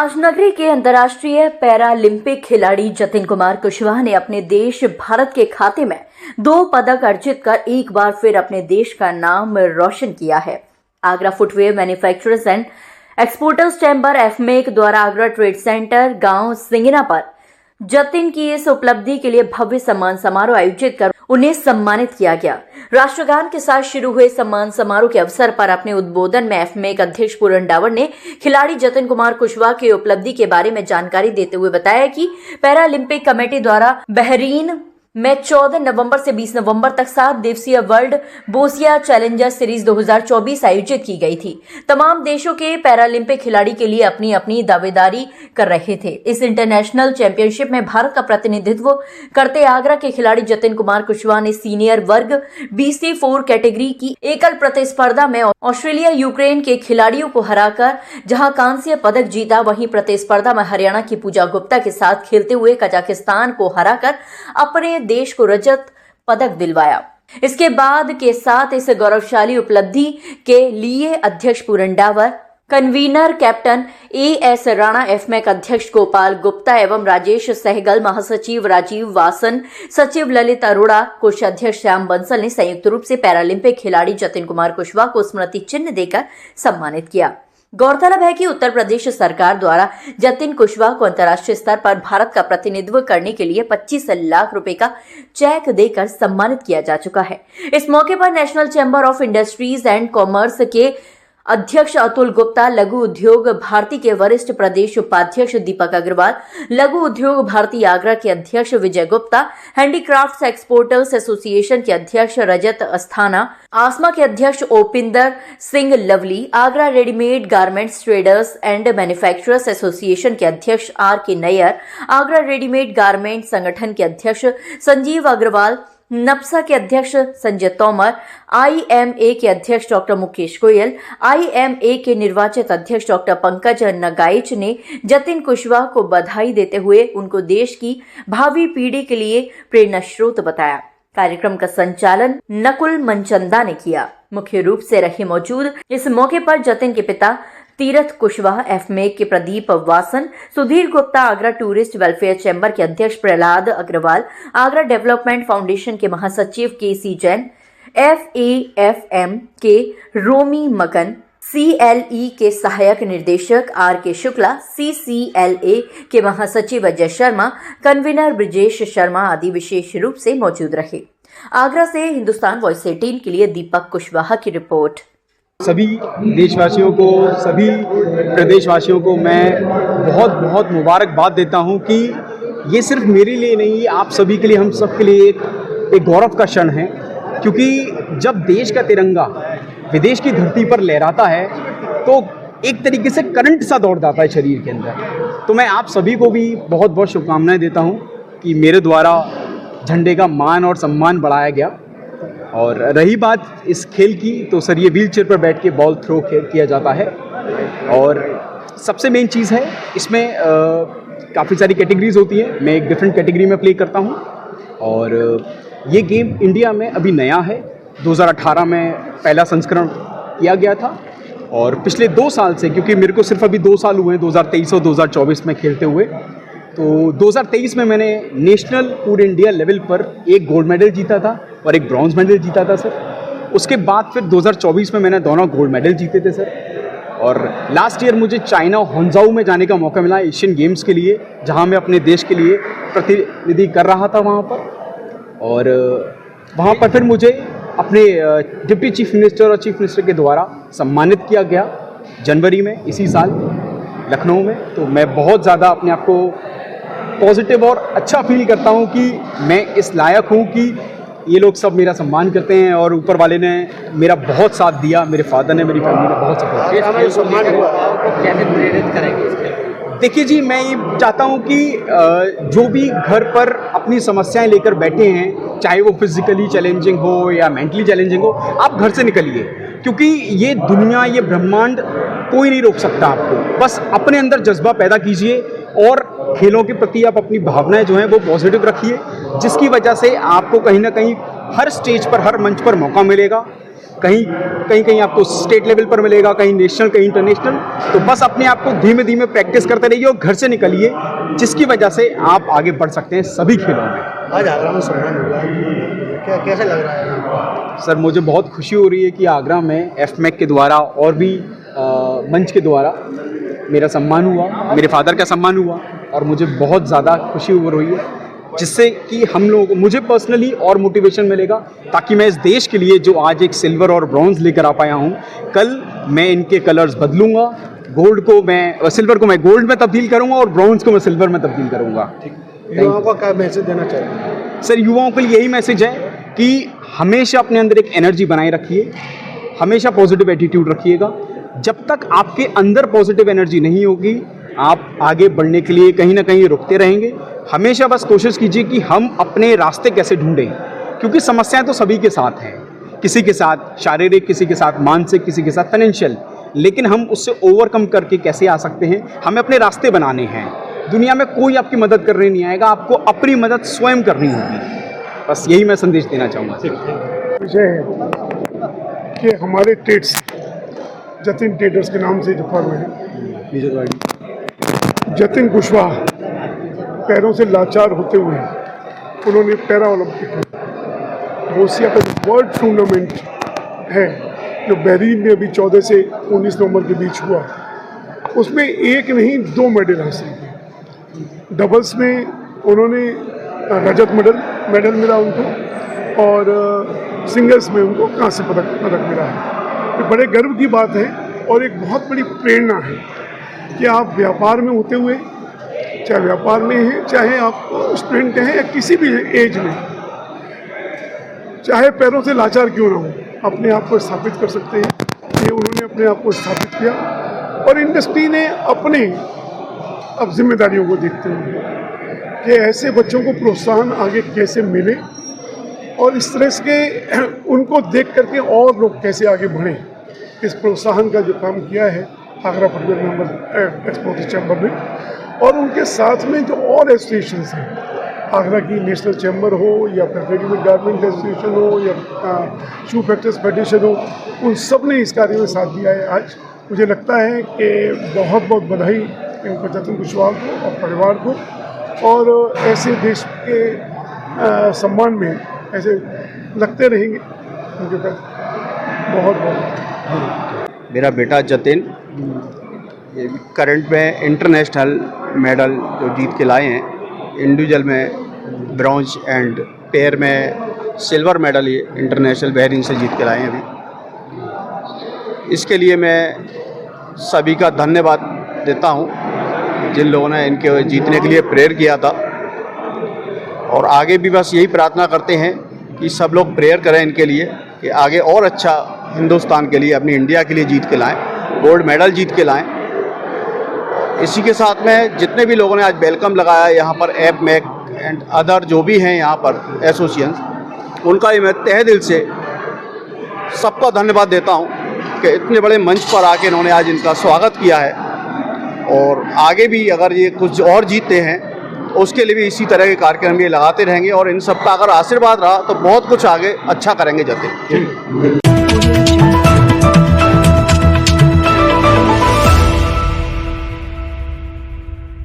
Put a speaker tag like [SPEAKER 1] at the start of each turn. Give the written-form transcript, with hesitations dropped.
[SPEAKER 1] राजनगरी के अंतर्राष्ट्रीय पैरालिम्पिक खिलाड़ी जतिन कुमार कुशवाहा ने अपने देश भारत के खाते में 2 पदक अर्जित कर एक बार फिर अपने देश का नाम रोशन किया है। Agra footwear manufacturers and exporters chamber एफमेक द्वारा आगरा ट्रेड सेंटर गांव सिंगना पर जतिन की इस उपलब्धि के लिए भव्य सम्मान समारोह आयोजित कर उन्हें सम्मानित किया गया। राष्ट्रगान के साथ शुरू हुए सम्मान समारोह के अवसर पर अपने उद्बोधन में एफमेक अध्यक्ष पूरन डावर ने खिलाड़ी जतिन कुमार कुशवाहा की उपलब्धि के बारे में जानकारी देते हुए बताया कि पैरालिम्पिक कमेटी द्वारा बहरीन में 14 नवंबर से 20 नवंबर तक 7 दिवसीय वर्ल्ड बोसिया चैलेंजर सीरीज 2024 आयोजित की गई थी। तमाम देशों के पैरालिम्पिक खिलाड़ी के लिए अपनी अपनी दावेदारी कर रहे थे। इस इंटरनेशनल चैंपियनशिप में भारत का प्रतिनिधित्व करते आगरा के खिलाड़ी जतिन कुमार कुशवाहा ने सीनियर वर्ग BC4 कैटेगरी की एकल प्रतिस्पर्धा में ऑस्ट्रेलिया यूक्रेन के खिलाड़ियों को हराकर जहां कांस्य पदक जीता, वहीं प्रतिस्पर्धा में हरियाणा की पूजा गुप्ता के साथ खेलते हुए कजाकिस्तान को हराकर अपने देश को रजत पदक दिलवाया। इसके बाद के साथ इस गौरवशाली उपलब्धि के लिए अध्यक्ष पूरन Dawar, convener captain AS Rana, एफमेक अध्यक्ष गोपाल गुप्ता एवं राजेश सहगल, महासचिव राजीव वासन, सचिव ललित अरोड़ा, कोषाध्यक्ष श्याम बंसल ने संयुक्त रूप से पैरालिम्पिक खिलाड़ी जतिन कुमार कुशवाहा को स्मृति चिन्ह देकर सम्मानित किया। गौरतलब है कि उत्तर प्रदेश सरकार द्वारा जतिन कुशवाहा को अंतर्राष्ट्रीय स्तर पर भारत का प्रतिनिधित्व करने के लिए 25 लाख रुपए का चेक देकर सम्मानित किया जा चुका है। इस मौके पर national chamber of industries and commerce के अध्यक्ष अतुल गुप्ता, लघु उद्योग भारती के वरिष्ठ प्रदेश उपाध्यक्ष दीपक अग्रवाल, लघु उद्योग भारती आगरा के अध्यक्ष Vijay Gupta, handicrafts exporters association के अध्यक्ष रजत अस्थाना, आसमा के अध्यक्ष Opinder Singh Lovely, Agra readymade garments traders and manufacturers association के अध्यक्ष RK Nayyar, Agra readymade garment संगठन के अध्यक्ष संजीव अग्रवाल, नप्सा के अध्यक्ष संजय तोमर, IMA के अध्यक्ष डॉक्टर मुकेश गोयल, IMA के निर्वाचित अध्यक्ष डॉक्टर पंकज नगाइच ने जतिन कुशवाहा को बधाई देते हुए उनको देश की भावी पीढ़ी के लिए प्रेरणा स्रोत बताया। कार्यक्रम का संचालन नकुल मनचंदा ने किया। मुख्य रूप से रहे मौजूद इस मौके पर जतिन के पिता तीरथ कुशवाहा, एफमेक के Pradeep Vasan, Sudhir Gupta, Agra tourist welfare chamber के अध्यक्ष प्रहलाद अग्रवाल, आगरा डेवलपमेंट फाउंडेशन के महासचिव KC जैन, FAFM के रोमी मगन, CLE के सहायक निर्देशक RK शुक्ला, CCLA के महासचिव अजय शर्मा, कन्वीनर ब्रिजेश शर्मा आदि विशेष रूप से मौजूद रहे। आगरा से हिंदुस्तान वॉइस 18 के लिए दीपक कुशवाहा की रिपोर्ट।
[SPEAKER 2] सभी देशवासियों को, सभी प्रदेशवासियों को मैं बहुत बहुत मुबारकबाद देता हूं कि ये सिर्फ मेरे लिए नहीं, आप सभी के लिए, हम सब के लिए एक गौरव का क्षण है। क्योंकि जब देश का तिरंगा विदेश की धरती पर लहराता है तो एक तरीके से करंट सा दौड़ जाता है शरीर के अंदर। तो मैं आप सभी को भी बहुत बहुत शुभकामनाएं देता हूं कि मेरे द्वारा झंडे का मान और सम्मान बढ़ाया गया। और रही बात इस खेल की, तो सर ये व्हील चेयर पर बैठ के बॉल थ्रो किया जाता है। और सबसे मेन चीज़ है इसमें काफ़ी सारी कैटेगरीज होती हैं। मैं एक डिफरेंट कैटेगरी में प्ले करता हूँ और ये गेम इंडिया में अभी नया है। 2018 में पहला संस्करण किया गया था और पिछले 2 साल से, क्योंकि मेरे को सिर्फ अभी 2 साल हुए हैं, 2023 और 2024 में खेलते हुए, तो 2023 में मैंने नेशनल पूरे इंडिया लेवल पर एक गोल्ड मेडल जीता था और एक ब्रॉन्ज मेडल जीता था सर। उसके बाद फिर 2024 में मैंने दोनों गोल्ड मेडल जीते थे सर। और लास्ट ईयर मुझे चाइना होंजाऊ में जाने का मौका मिला एशियन गेम्स के लिए, जहां मैं अपने देश के लिए प्रतिनिधि कर रहा था वहां पर। और वहां पर फिर मुझे अपने डिप्टी चीफ मिनिस्टर और चीफ मिनिस्टर के द्वारा सम्मानित किया गया जनवरी में इसी साल लखनऊ में। तो मैं बहुत ज़्यादा अपने आप को पॉजिटिव और अच्छा फील करता हूं कि मैं इस लायक हूं कि ये लोग सब मेरा सम्मान करते हैं। और ऊपर वाले ने मेरा बहुत साथ दिया, मेरे फादर ने, मेरी फैमिली ने बहुत सपोर्ट किया।
[SPEAKER 3] कैसे प्रेरित करेंगे इसके?
[SPEAKER 2] देखिए जी, मैं ये चाहता हूँ कि जो भी घर पर अपनी समस्याएं लेकर बैठे हैं, चाहे वो फिजिकली चैलेंजिंग हो या मेंटली चैलेंजिंग हो, आप घर से निकलिए। क्योंकि ये दुनिया, ये ब्रह्मांड कोई नहीं रोक सकता आपको। बस अपने अंदर जज्बा पैदा कीजिए और खेलों के प्रति आप अपनी भावनाएं जो हैं वो पॉजिटिव रखिए, जिसकी वजह से आपको कहीं ना कहीं हर स्टेज पर, हर मंच पर मौका मिलेगा। कहीं आपको स्टेट लेवल पर मिलेगा, कहीं नेशनल, कहीं इंटरनेशनल। तो बस अपने आप को धीमे धीमे प्रैक्टिस करते रहिए और घर से निकलिए, जिसकी वजह से आप आगे बढ़ सकते हैं सभी खेलों में।
[SPEAKER 4] आज आगरा में सम्मान मिला है, क्या कैसे लग रहा है?
[SPEAKER 2] सर, मुझे बहुत खुशी हो रही है कि आगरा में एफमैक के द्वारा और भी मंच के द्वारा मेरा सम्मान हुआ, मेरे फादर का सम्मान हुआ, और मुझे बहुत ज़्यादा खुशी हो रही है, जिससे कि हम लोगों को, मुझे पर्सनली और मोटिवेशन मिलेगा, ताकि मैं इस देश के लिए जो आज एक सिल्वर और ब्रॉन्ज लेकर आ पाया हूँ, कल मैं इनके कलर्स बदलूंगा। सिल्वर को मैं गोल्ड में तब्दील करूंगा और ब्रॉन्ज को मैं सिल्वर में तब्दील करूंगा।
[SPEAKER 4] युवाओं को क्या मैसेज देना चाहिए?
[SPEAKER 2] सर, युवाओं के लिए यही मैसेज है कि हमेशा अपने अंदर एक एनर्जी बनाए रखिए, हमेशा पॉजिटिव एटीट्यूड रखिएगा। जब तक आपके अंदर पॉजिटिव एनर्जी नहीं होगी, आप आगे बढ़ने के लिए कहीं ना कहीं रुकते रहेंगे। हमेशा बस कोशिश कीजिए कि हम अपने रास्ते कैसे ढूंढें, क्योंकि समस्याएं तो सभी के साथ हैं, किसी के साथ शारीरिक, किसी के साथ मानसिक, किसी के साथ फाइनेंशियल, लेकिन हम उससे ओवरकम करके कैसे आ सकते हैं। हमें अपने रास्ते बनाने हैं। दुनिया में कोई आपकी मदद करने नहीं आएगा, आपको अपनी मदद स्वयं करनी होगी। बस यही मैं संदेश देना चाहूँगा।
[SPEAKER 5] विषय है कि हमारे ट्रेड्स, जतिन ट्रेडर्स के नाम से जो फर्म है, जतिन कुशवाहा पैरों से लाचार होते हुए उन्होंने पैरा ओलंपिक में रोसिया का जो वर्ल्ड टूर्नामेंट है, जो बहरीन में अभी 14 से 19 नवंबर के बीच हुआ, उसमें एक नहीं 2 मेडल हासिल किए। डबल्स में उन्होंने रजत मेडल मिला उनको, और सिंगल्स में उनको कांस्य पदक मिला है। ये बड़े गर्व की बात है और एक बहुत बड़ी प्रेरणा है कि आप व्यापार में होते हुए, चाहे व्यापार में हैं, चाहे आप स्टूडेंट हैं या किसी भी एज में, चाहे पैरों से लाचार क्यों ना हो, अपने आप को स्थापित कर सकते हैं। ये उन्होंने अपने आप को स्थापित किया, और इंडस्ट्री ने अपने अब जिम्मेदारियों को देखते हुए कि ऐसे बच्चों को प्रोत्साहन आगे कैसे मिले, और इस तरह के उनको देख करके और लोग कैसे आगे बढ़ें, इस प्रोत्साहन का जो काम किया है Agra footwear member export chamber ने, और उनके साथ में जो और एसोसिएशंस हैं, आगरा की नेशनल चैम्बर हो या फिर रेडीमेड गारमेंट एसोसिएशन हो या शू फैक्टर्स फेडरेशन हो, उन सब ने इस कार्य में साथ दिया है। आज मुझे लगता है कि बहुत बहुत बधाई इनको, जतिन कुशवाहा को और परिवार को, और ऐसे देश के सम्मान में ऐसे लगते रहेंगे उनके पास। बहुत बहुत
[SPEAKER 6] मेरा बेटा जतिन करंट में इंटरनेशनल मेडल जो जीत के लाए हैं, इंडिविजुअल में ब्रॉन्ज एंड पेयर में सिल्वर मेडल ये इंटरनेशनल बहरीन से जीत के लाए हैं अभी। इसके लिए मैं सभी का धन्यवाद देता हूं, जिन लोगों ने इनके जीतने के लिए प्रेयर किया था, और आगे भी बस यही प्रार्थना करते हैं कि सब लोग प्रेयर करें इनके लिए कि आगे और अच्छा हिंदुस्तान के लिए, अपनी इंडिया के लिए जीत के लाएं, गोल्ड मेडल जीत के लाएं। इसी के साथ में जितने भी लोगों ने आज वेलकम लगाया यहाँ पर, एफमैक एंड अदर जो भी हैं यहाँ पर एसोसिएशंस, उनका ही मैं तहे दिल से सबका धन्यवाद देता हूँ कि इतने बड़े मंच पर आके इन्होंने आज इनका स्वागत किया है। और आगे भी अगर ये कुछ और जीतते हैं, उसके लिए भी इसी तरह के कार्यक्रम ये लगाते रहेंगे, और इन सबका अगर आशीर्वाद रहा तो बहुत कुछ आगे अच्छा करेंगे जतिन।